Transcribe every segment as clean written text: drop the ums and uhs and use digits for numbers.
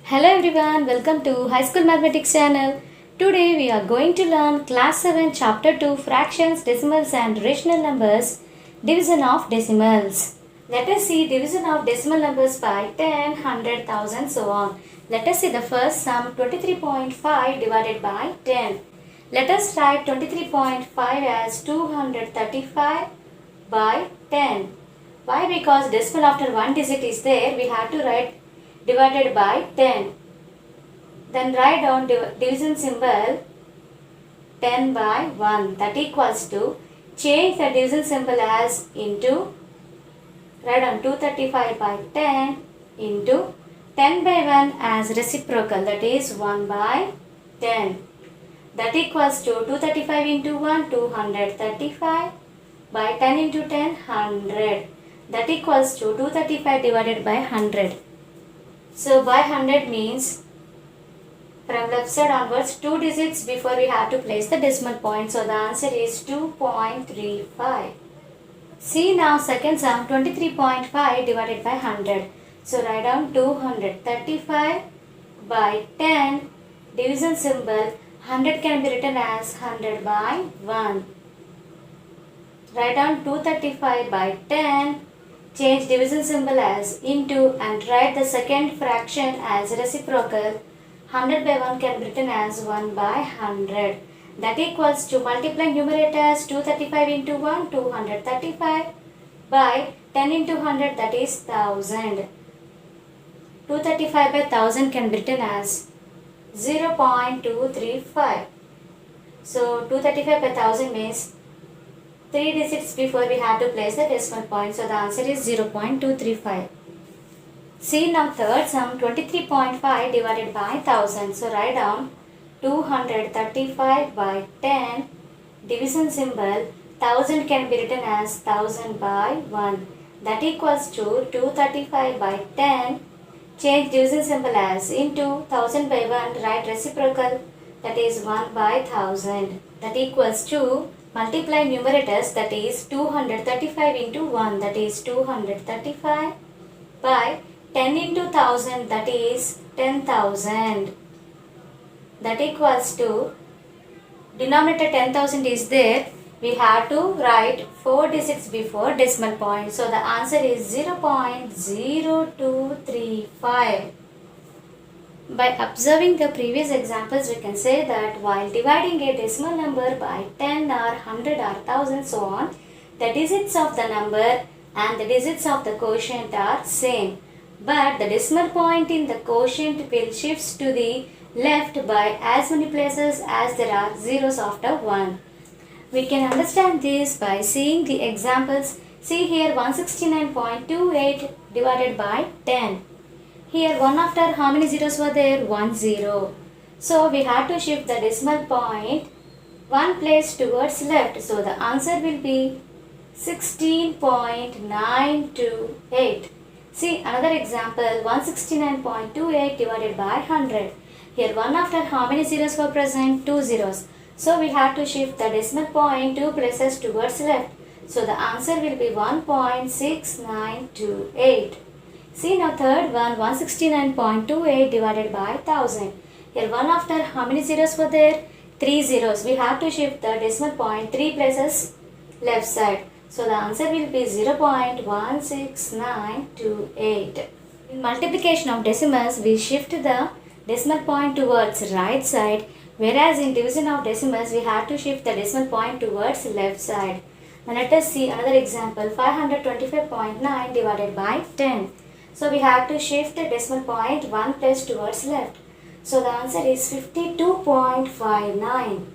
Hello everyone, welcome to High School Mathematics channel. Today we are going to learn Class 7 Chapter 2 Fractions, Decimals and Rational Numbers, Division of Decimals. Let us see division of decimal numbers by 10, 100, 1000, so on. Let us see the first sum 23.5 divided by 10. Let us write 23.5 as 235 by 10. Why? Because decimal after one digit is there, we have to write divided by 10. Then write down division symbol 10 by 1, that equals to, change the division symbol as into, write down 235 by 10 into 10 by 1 as reciprocal, that is 1 by 10. That equals to 235 into 1, 235 by 10 into 10, 100. That equals to 235 divided by 100. So by 100 means from left side onwards 2 digits before we have to place the decimal point. So the answer is 2.35. See now second sum 23.5 divided by 100. So write down 235 by 10. Division symbol 100 can be written as 100 by 1. Write down 235 by 10. Change division symbol as into and write the second fraction as reciprocal. 100 by 1 can be written as 1 by 100. That equals to multiply numerators 235 into 1, 235 by 10 into 100, that is 1000. 235 by 1000 can be written as 0.235. So 235 by 1000 means 3 digits before we have to place the decimal point. So the answer is 0.235. See now third sum 23.5 divided by 1000. So write down 235 by 10. Division symbol 1000 can be written as 1000 by 1. That equals to 235 by 10. Change division symbol as into 1000 by 1. Write reciprocal, that is 1 by 1000. That equals to multiply numerators, that is 235 into 1, that is 235 by 10 into 1000, that is 10,000. That equals to, denominator 10,000 is there, we have to write 4 digits before decimal point. So the answer is 0.0235. By observing the previous examples, we can say that while dividing a decimal number by 10 or 100 or 1000 so on, the digits of the number and the digits of the quotient are same. But the decimal point in the quotient will shift to the left by as many places as there are zeros after 1. We can understand this by seeing the examples. See here 169.28 divided by 10. Here 1 after how many zeros were there? 1 0. So we have to shift the decimal point 1 place towards left. So the answer will be 16.928. See another example 169.28 divided by 100. Here 1 after how many zeros were present? 2 zeros. So we have to shift the decimal point 2 places towards left. So the answer will be 1.6928. See now third one 169.28 divided by 1000. Here 1 after how many zeros were there? 3 zeros. We have to shift the decimal point 3 places left side. So the answer will be 0.16928. In multiplication of decimals, we shift the decimal point towards right side, whereas in division of decimals, we have to shift the decimal point towards left side. Now let us see another example 525.9 divided by 10. So we have to shift the decimal point 1 place towards left. So the answer is 52.59.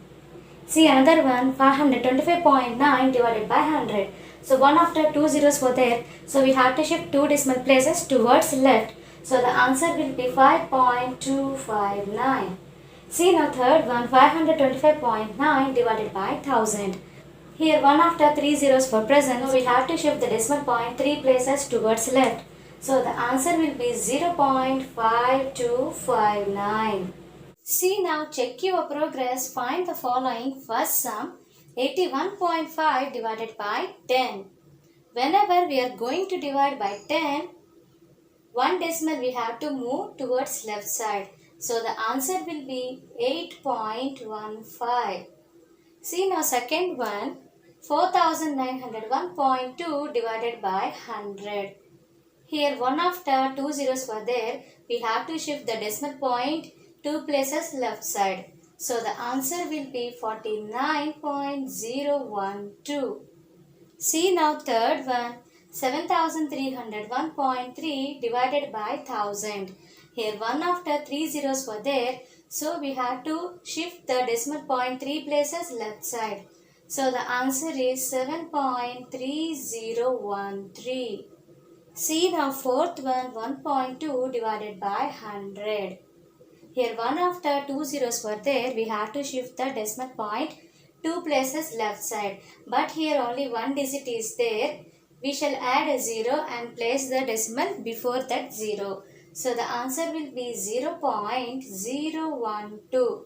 See another one 525.9 divided by 100. So 1 after 2 zeros were there. So we have to shift 2 decimal places towards left. So the answer will be 5.259. See now third one 525.9 divided by 1000. Here 1 after 3 zeros were present. So we have to shift the decimal point 3 places towards left. So the answer will be 0.5259. See now, check your progress. Find the following. First sum 81.5 divided by 10. Whenever we are going to divide by 10, One decimal we have to move towards left side. So the answer will be 8.15. See now second one, 4901.2 divided by 100. Here one after two zeros were there, we have to shift the decimal point two places left side. So the answer will be 49.012. See now third one, 7301.3 divided by 1000. Here one after three zeros were there, so we have to shift the decimal point three places left side. So the answer is 7.3013. See now fourth one, 1.2 divided by 100. Here one after two zeros were there, we have to shift the decimal point two places left side. But here only one digit is there. We shall add a 0 and place the decimal before that 0. So the answer will be 0.012.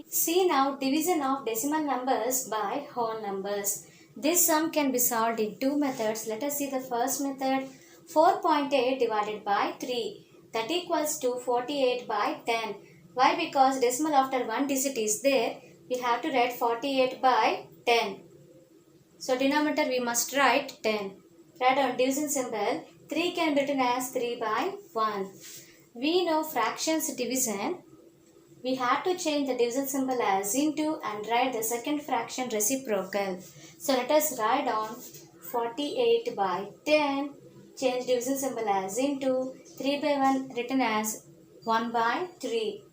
See now division of decimal numbers by whole numbers. This sum can be solved in two methods. Let us see the first method. 4.8 divided by 3, that equals to 48 by 10. Why? Because decimal after one digit is there, we have to write 48 by 10. So denominator we must write 10. Write on division symbol. 3 can be written as 3 by 1. We know fractions division. We have to change the division symbol as into and write the second fraction reciprocal. So let us write on 48 by 10. Change division symbol as into, 3 by 1 written as 1 by 3.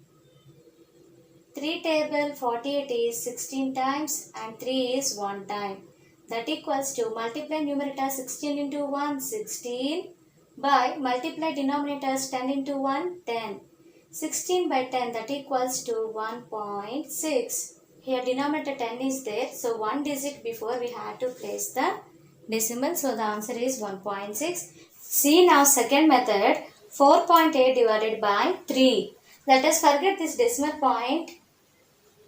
3 table 48 is 16 times and 3 is 1 time. That equals to multiply numerator 16 into 1, 16 by multiply denominators 10 into 1, 10. 16 by 10 that equals to 1.6. Here denominator 10 is there, so one digit before we have to place the decimal, so the answer is 1.6. See now second method, 4.8 divided by 3. Let us forget this decimal point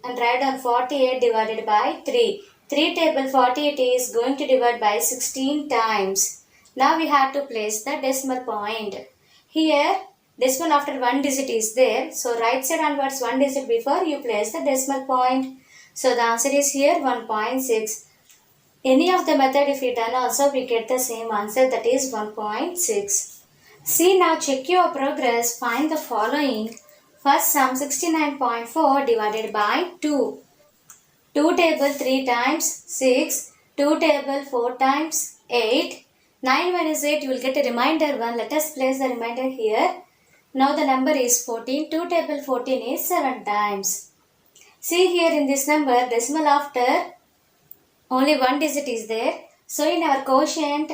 and write on 48 divided by 3. 3 table 48 is going to divide by 16 times. Now we have to place the decimal point. Here decimal after one digit is there, so right side onwards one digit before you place the decimal point. So the answer is here 1.6. Any of the method if we done also we get the same answer, that is 1.6. See now check your progress, find the following. First sum 69.4 divided by 2. 2 table 3 times 6, 2 table 4 times 8. 9 minus 8 you will get a remainder 1. Let us place the remainder here. Now the number is 14. 2 table 14 is 7 times. See here in this number decimal after only one digit is there. So in our quotient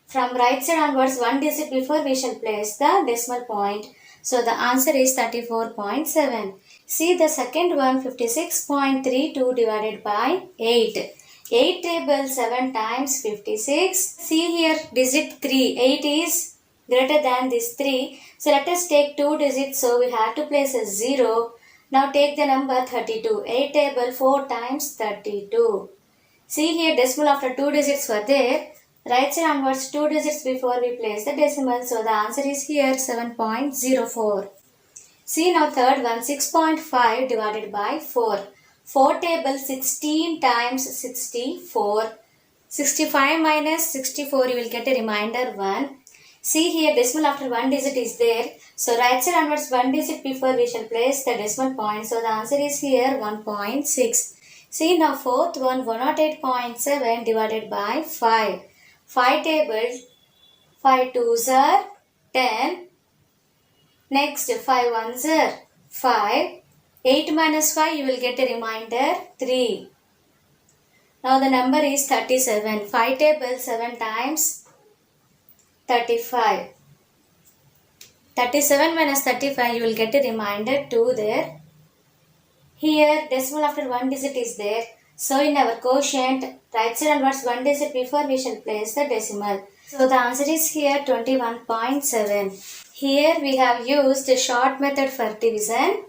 from right side onwards one digit before we shall place the decimal point. So the answer is 34.7. See the second one, 56.32 divided by 8. 8 table 7 times 56. See here digit 3. 8 is greater than this 3. So let us take 2 digits. So we have to place a 0. Now take the number 32. 8 table 4 times 32. See here decimal after 2 digits were there. Right side onwards 2 digits before we place the decimal. So the answer is here 7.04. See now third one, 6.5 divided by 4. 4 table 16 times 64. 65 minus 64 you will get a remainder 1. See here decimal after one digit is there. So right side onwards one digit before we shall place the decimal point. So the answer is here 1.6. See now fourth one, 108.7 divided by 5. 5 table 5 twos are 10. Next 5 ones are 5. 8 minus 5 you will get a remainder 3. Now the number is 37. 5 table 7 times 35. 37 minus 35 you will get a remainder 2 there. Here decimal after one digit is there. So in our quotient right side onwards one digit before we shall place the decimal. So the answer is here 21.7. Here we have used the short method for division,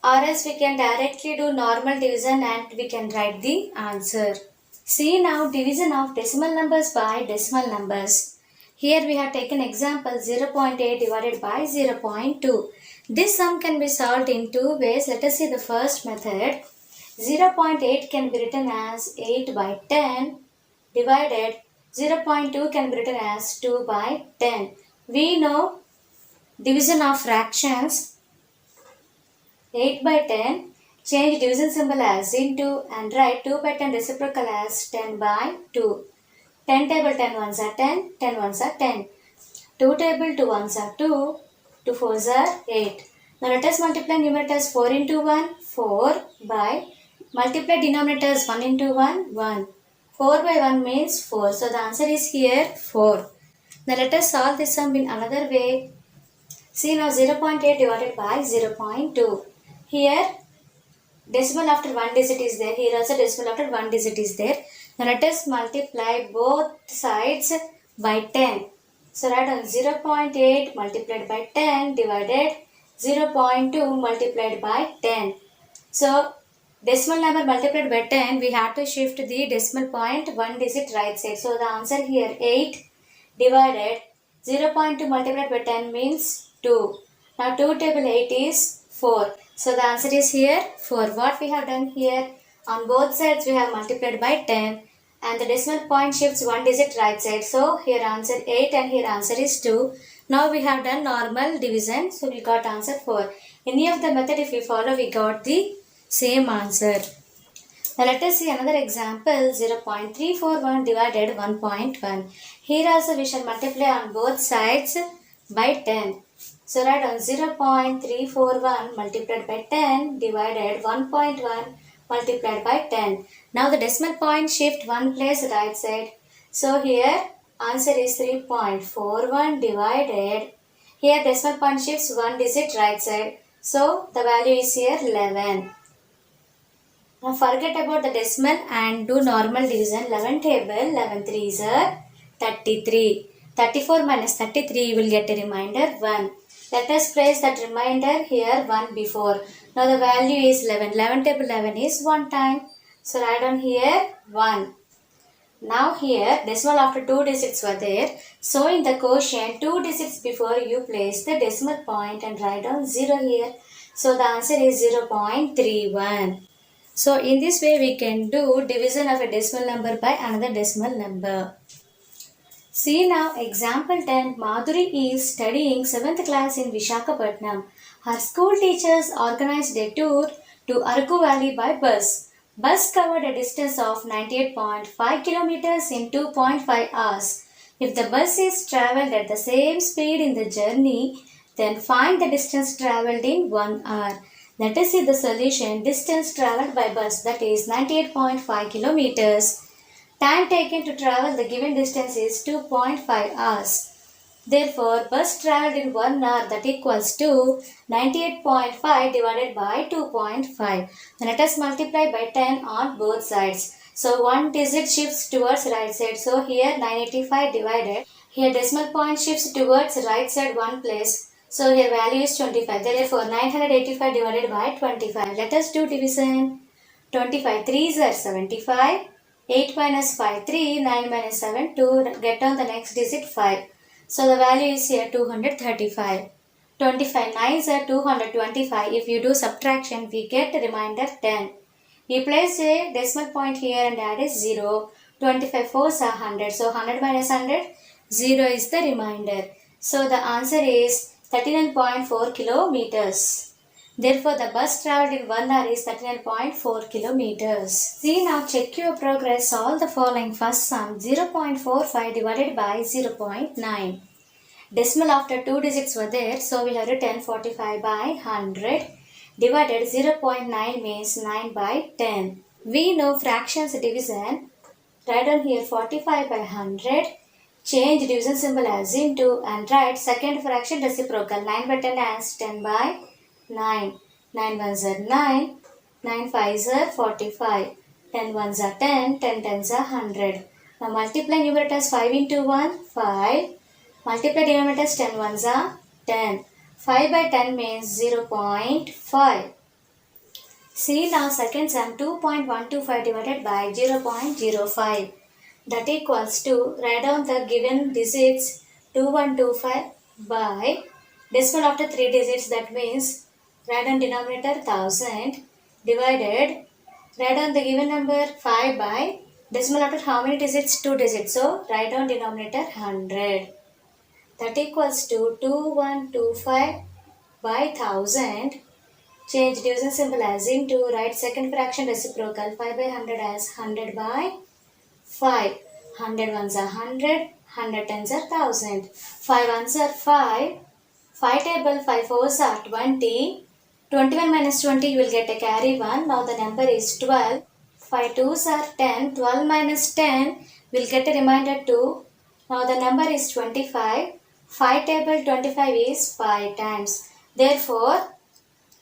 or else we can directly do normal division and we can write the answer. See now division of decimal numbers by decimal numbers. Here we have taken example 0.8 divided by 0.2. This sum can be solved in two ways. Let us see the first method. 0.8 can be written as 8 by 10 divided 0.2 can be written as 2 by 10. We know division of fractions 8 by 10. Change division symbol as into and write 2 by 10 reciprocal as 10 by 2. 10 table 10 ones are 10, 10 ones are 10. 2 table 2 ones are 2, 2 fours are 8. Now let us multiply numerators 4 into 1, 4 by multiply denominators 1 into 1, 1. 4 by 1 means 4. So the answer is here 4. Now let us solve this sum in another way. See now 0.8 divided by 0.2. Here decimal after one digit is there. Here also decimal after one digit is there. Now let us multiply both sides by 10. So write on 0.8 multiplied by 10 divided 0.2 multiplied by 10. So decimal number multiplied by 10, we have to shift the decimal point one digit right side. So the answer here 8 divided 0.2 multiplied by 10 means 2. Now 2 table 8 is 4. So the answer is here 4. What we have done here, on both sides we have multiplied by 10 and the decimal point shifts one digit right side. So here answer 8 and here answer is 2. Now we have done normal division. So we got answer 4. Any of the method if we follow, we got the same answer. Now let us see another example 0.341 divided 1.1. Here also we shall multiply on both sides by 10. So write on 0.341 multiplied by 10 divided 1.1 multiplied by 10. Now the decimal point shift one place right side. So here answer is 3.41 divided. Here decimal point shifts one digit right side. So the value is here 11. Now forget about the decimal and do normal division. 11 table 11 3s are 33. 34 minus 33 you will get a remainder 1. Let us place that remainder here 1 before. Now the value is 11. 11 table 11 is 1 time. So write on here 1. Now here decimal after 2 digits were there. So in the quotient 2 digits before you place the decimal point and write down 0 here. So the answer is 0.31. So in this way we can do division of a decimal number by another decimal number. See now example 10. Madhuri is studying 7th class in Vishakhapatnam. Her school teachers organized a tour to Araku Valley by bus. Bus covered a distance of 98.5 kilometers in 2.5 hours. If the bus is travelled at the same speed in the journey, then find the distance travelled in 1 hour. Let us see the solution. Distance travelled by bus, that is 98.5 kilometers. Time taken to travel the given distance is 2.5 hours. Therefore, bus travelled in 1 hour, that equals to 98.5 divided by 2.5. Then let us multiply by 10 on both sides. So one digit shifts towards right side. So here 985 divided. Here decimal point shifts towards right side one place. So here value is 25. Therefore 985 divided by 25. Let us do division. 25 3s are 75. 8 minus 5 3. 9 minus 7 2. Get on the next digit 5. So the value is here 235. 25 9s are 225. If you do subtraction, we get the remainder 10. We place a decimal point here and add a 0. 25 4s are 100. So 100 minus 100, 0 is the remainder. So the answer is 39.4 kilometers. Therefore, the bus travelled in 1 hour is 39.4 kilometers. See now, check your progress. Solve the following first sum. 0.45 divided by 0.9. Decimal after 2 digits were there. So, we have written 45 by 100. Divided 0.9 means 9 by 10. We know fractions division. Write down here 45 by 100. Change division symbol as into and write second fraction reciprocal. 9 by 10 as 10 by 9. 9 ones are 9. 9 fives are 45. 10 ones are 10. 10 tens are 100. Now multiply numerators 5 into 1, 5. Multiply denominators 10 ones are 10. 5 by 10 means 0.5. See now second sum 2.125 divided by 0.05. That equals to, write down the given digits 2125 by decimal after 3 digits, that means write on denominator 1000 divided, write on the given number 5 by decimal after how many digits? 2 digits. So write on denominator 100. That equals to 2125 by 1000. Change division symbol as into, write second fraction reciprocal 5 by 100 as 100 by 5. 100 ones are 100, 100 tens are 1000. 5 ones are 5. 5 table 5 fours are 20. 21 minus 20 you will get a carry 1. Now the number is 12. 5 twos are 10. 12 minus 10 will get a remainder 2. Now the number is 25. 5 table 25 is 5 times. Therefore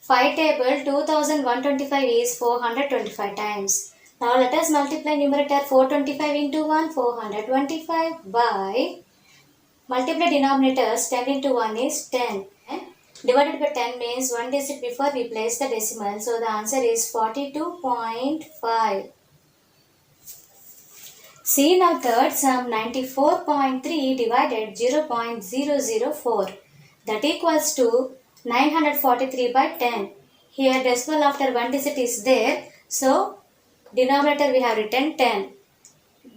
5 table 2125 is 425 times. Now let us multiply numerator 425 into 1, 425 by, multiply denominators 10 into 1 is 10. Divided by 10 means one digit before we place the decimal. So the answer is 42.5. See now third sum, 94.3 divided 0.004. That equals to 943 by 10. Here decimal after one digit is there. So denominator we have written 10.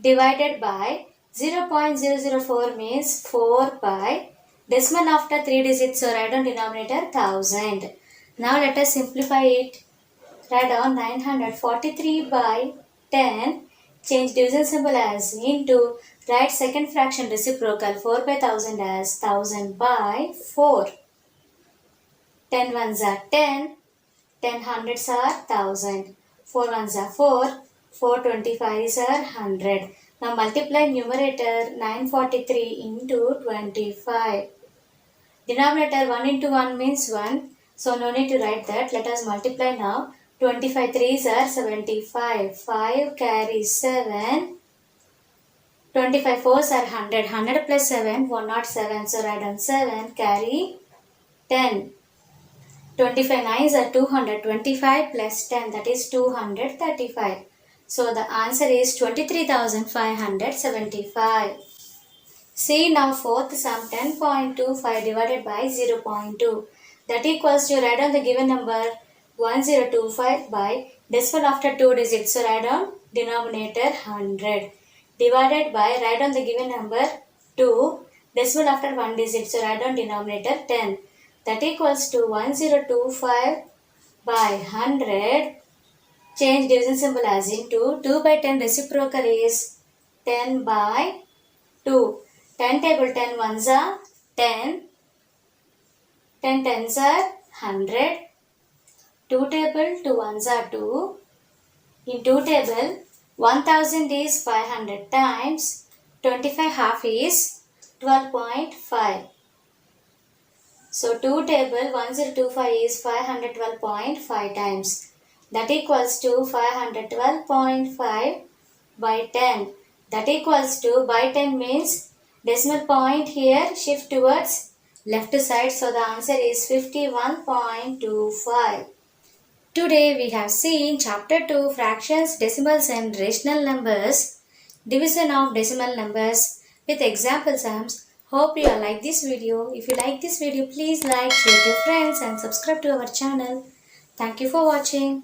Divided by 0.004 means 4 by decimal after 3 digits. So write on denominator 1000. Now let us simplify it. Write down 943 by 10. Change division symbol as into, write second fraction reciprocal 4 by 1000 as 1000 by 4. 10 ones are 10, 10 hundreds are 1000, 4 ones are 4, 4 25s are 100. Now multiply numerator 943 into 25. Denominator 1 into 1 means 1, so no need to write that. Let us multiply now. 25 3s are 75, 5 carries 7, 25 4s are 100, 100 plus 7, 107, so write on 7, carry 10. 25 9s are 200, 25 plus 10, that is 235. So the answer is 23,575. See now fourth sum, 10.25 divided by 0.2. That equals to, write on the given number 1025 by decimal after 2 digits. So write on denominator 100. Divided by, write on the given number 2, decimal after 1 digit. So write on denominator 10. That equals to 1025 by 100. Change division symbol as into, 2 by 10 reciprocal is 10 by 2. 10 table 10 ones are 10. 10 tens are 100. 2 table 2 ones are 2. In 2 table 1000 is 500 times. 25 half is 12.5. So 2 table 1025 is 512.5 times. That equals to 512.5 by 10. That equals to, by 10 means decimal point here shift towards left side. So the answer is 51.25. Today we have seen chapter 2, fractions, decimals and rational numbers, division of decimal numbers with example sums. Hope you all like this video. If you like this video, please like, share to your friends and subscribe to our channel. Thank you for watching.